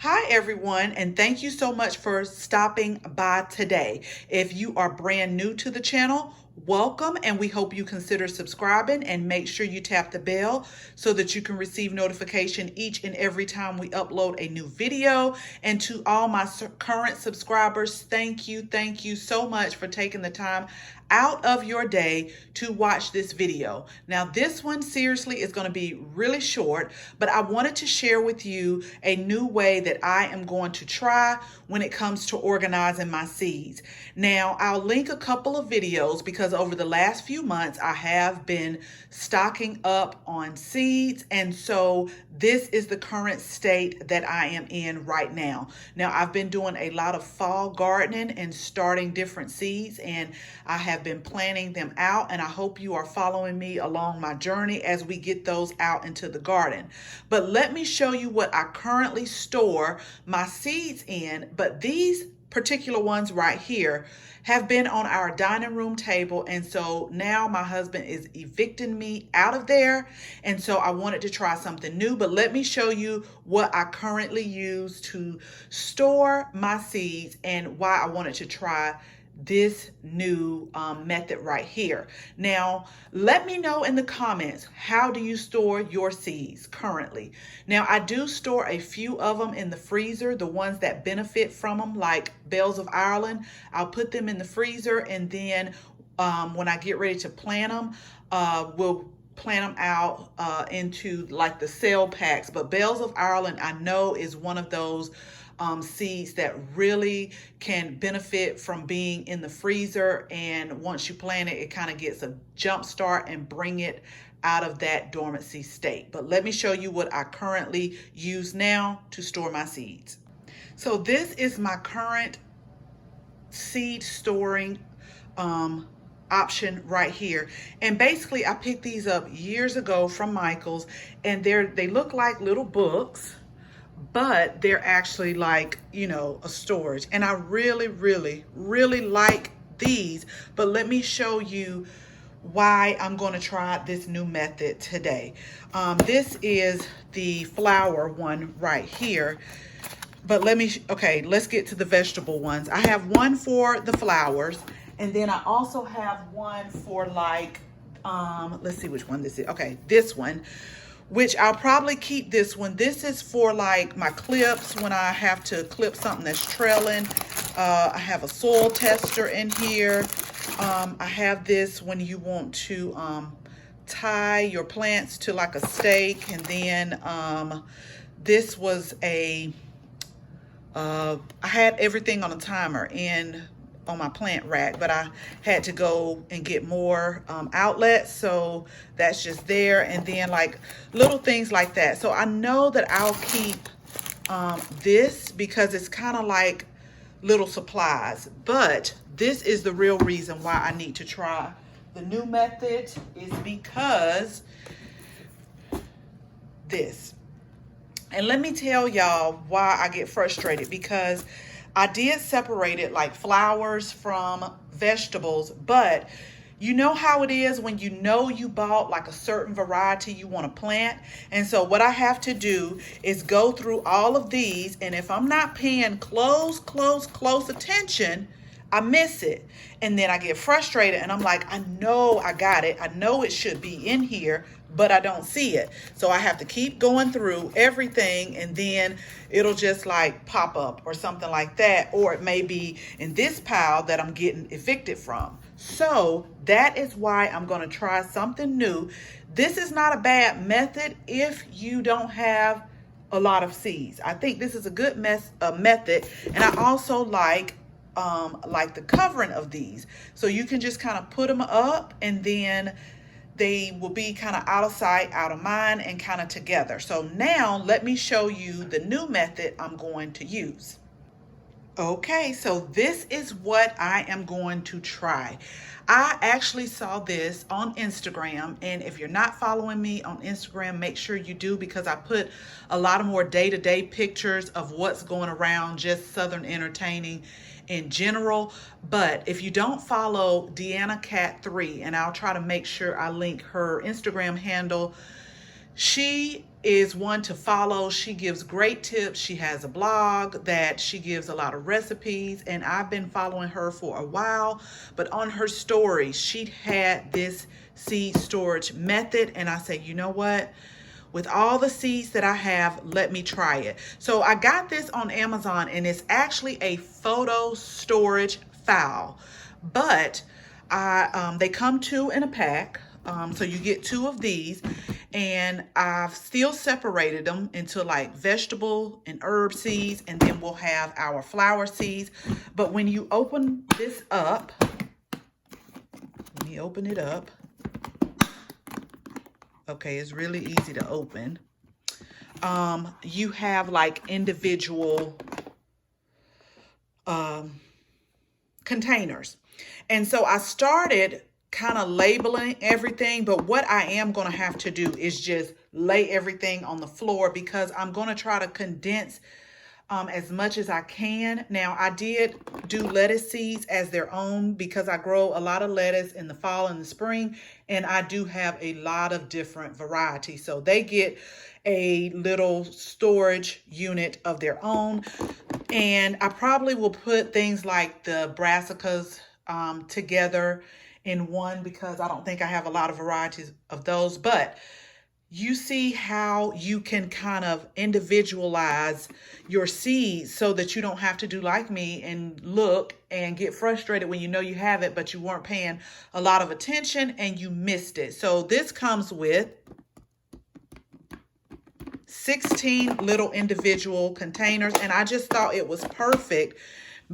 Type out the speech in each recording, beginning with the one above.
Hi everyone, and thank you so much for stopping by today. If you are brand new to the channel, welcome, and we hope you consider subscribing and make sure you tap the bell so that you can receive notification each and every time we upload a new video. And to all my current subscribers, thank you so much for taking the time out of your day to watch this video. Now this one seriously is going to be really short, but I wanted to share with you a new way that I am going to try when it comes to organizing my seeds. Now I'll link a couple of videos because over the last few months I have been stocking up on seeds, and so this is the current state that I am in right now. Now I've been doing a lot of fall gardening and starting different seeds, and I have been planning them out, and I hope you are following me along my journey as we get those out into the garden. But let me show you what I currently store my seeds in. But these particular ones right here have been on our dining room table, and so now my husband is evicting me out of there, and so I wanted to try something new. But let me show you what I currently use to store my seeds and why I wanted to try this new method right here. Now, let me know in the comments, how do you store your seeds currently? Now, I do store a few of them in the freezer, the ones that benefit from them, like Bells of Ireland. I'll put them in the freezer, and then when I get ready to plant them, we'll plant them out into like the cell packs. But Bells of Ireland, I know, is one of those seeds that really can benefit from being in the freezer, and once you plant it, it kind of gets a jump start and bring it out of that dormancy state. But let me show you what I currently use now to store my seeds. So this is my current seed storing option right here, and basically I picked these up years ago from Michael's, and they look like little books, but they're actually like, you know, a storage. And I really like these. But let me show you why I'm going to try this new method today. This is the flower one right here. But okay, let's get to the vegetable ones. I have one for the flowers, and then I also have one for like, let's see which one this is. Okay, this one, which I'll probably keep this one. This is for like my clips when I have to clip something that's trailing. I have a soil tester in here. I have this when you want to tie your plants to like a stake. And then this was I had everything on a timer on my plant rack, but I had to go and get more outlets, so that's just there. And then like little things like that. So I know that I'll keep this because it's kind of like little supplies, but this is the real reason why I need to try the new method, is because this. And let me tell y'all why I get frustrated, because I did separate it like flowers from vegetables, but you know how it is when you know you bought like a certain variety you want to plant. And so what I have to do is go through all of these, and if I'm not paying close attention, I miss it. And then I get frustrated, and I'm like, I know I got it. I know it should be in here, but I don't see it. So I have to keep going through everything, and then it'll just like pop up or something like that. Or it may be in this pile that I'm getting evicted from. So that is why I'm going to try something new. This is not a bad method if you don't have a lot of seeds. I think this is a good method. And I also like the covering of these. So you can just kind of put them up, and then they will be kind of out of sight, out of mind, and kind of together. So now let me show you the new method I'm going to use. Okay, so this is what I am going to try. I actually saw this on Instagram, and if you're not following me on Instagram, make sure you do, because I put a lot of more day-to-day pictures of what's going around just Southern entertaining in general. But if you don't follow Deanna Cat 3, and I'll try to make sure I link her Instagram handle She is one to follow. She gives great tips. She has a blog that she gives a lot of recipes, and I've been following her for a while. But on her story, she had this seed storage method, and I said, you know what? With all the seeds that I have, let me try it. So I got this on Amazon, and it's actually a photo storage file, but they come two in a pack. So you get two of these, and I've still separated them into like vegetable and herb seeds, and then we'll have our flower seeds. But when you open this up, let me open it up. Okay, it's really easy to open. You have like individual containers. And so I started kind of labeling everything, but what I am going to have to do is just lay everything on the floor, because I'm going to try to condense as much as I can. Now, I did do lettuce seeds as their own because I grow a lot of lettuce in the fall and the spring, and I do have a lot of different varieties. So they get a little storage unit of their own, and I probably will put things like the brassicas together in one, because I don't think I have a lot of varieties of those. But you see how you can kind of individualize your seeds so that you don't have to do like me and look and get frustrated when you know you have it, but you weren't paying a lot of attention and you missed it. So this comes with 16 little individual containers, and I just thought it was perfect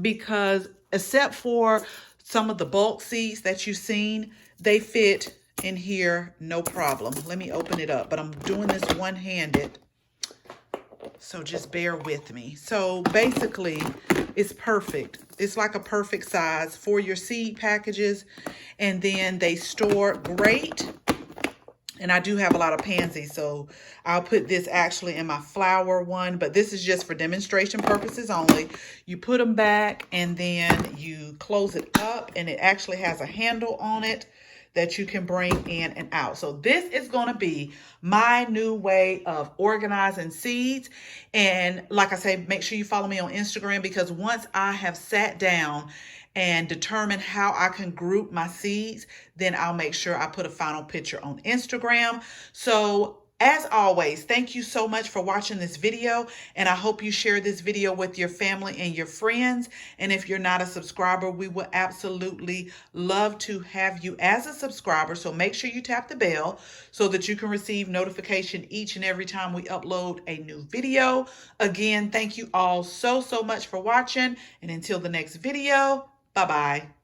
because except for some of the bulk seeds that you've seen, they fit in here no problem. Let me open it up, but I'm doing this one-handed, so just bear with me. So basically, it's perfect. It's like a perfect size for your seed packages, and then they store great. And I do have a lot of pansies, so I'll put this actually in my flower one, but this is just for demonstration purposes only. You put them back, and then you close it up, and it actually has a handle on it that you can bring in and out. So this is going to be my new way of organizing seeds. And like I say, make sure you follow me on Instagram, because once I have sat down and determine how I can group my seeds, then I'll make sure I put a final picture on Instagram. So as always, thank you so much for watching this video, and I hope you share this video with your family and your friends. And if you're not a subscriber, we would absolutely love to have you as a subscriber. So make sure you tap the bell so that you can receive notification each and every time we upload a new video. Again, thank you all so much for watching, and until the next video, bye-bye.